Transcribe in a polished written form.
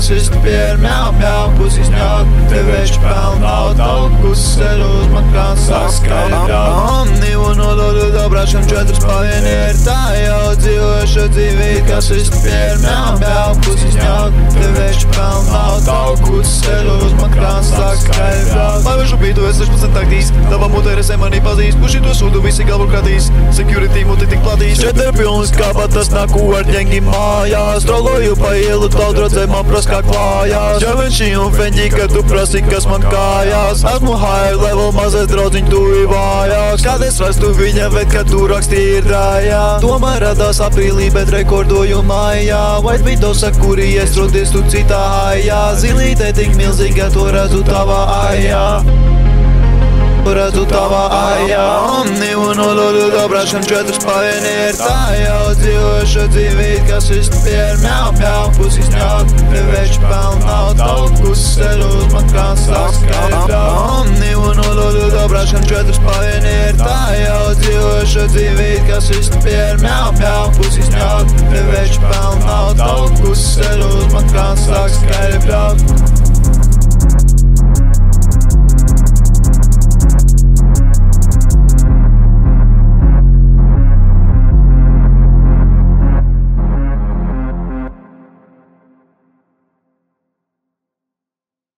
kas izspier, mjau, mjau, pusis ņaut, te veču pelnaut, augus ceļ uz man krāns, sāk skaļi braut. Omnivu nododu dobrašam, 4 pavieni ir tā jau dzīvoša dzīvīt, kas izspier, mjau, mjau, pusis ņaut, te veču pelnaut, augus ceļ uz man krāns, sāk skaļi braut. Lai vežu bītu, es 16 taktīs, tava mute RSM mani pazīst, kurš šito sūdu visi galvu kratīs, security muti tik platīs. 4 pilnas kabatas naku ar ģengi mājās, troloju pa ielu, taudrodzē man praskā klājās. Čevenši un feņģi, kad tu prasi, kas man kājās, esmu high level, mazais draudziņ tuvi vājās. Kad es rastu viņa, bet kad tu rakstīji rājā, tomēr radās aprīlī, bet rekordoju mājā. White Widows, kuri iestrodies tu citā hājā, zilīte tik milzīga, to redzu tavā ājā. Redzu tavā ājā, omnivu nododu dobrašam, 4 pavieni ir tā jau dzīvoša dzīvīt, kas izspier, mjau, mjau, pusis ņaut, te veču pelnaut, augus ceļ uz man krāns, sāk skaļi braut. Omnivu nododu dobrašam, 4 pavieni ir tā jau dzīvoša dzīvīt, kas izspier, mjau, mjau, pusis ņaut, te veču pelnaut, augus ceļ uz man krāns, sāk skaļi braut.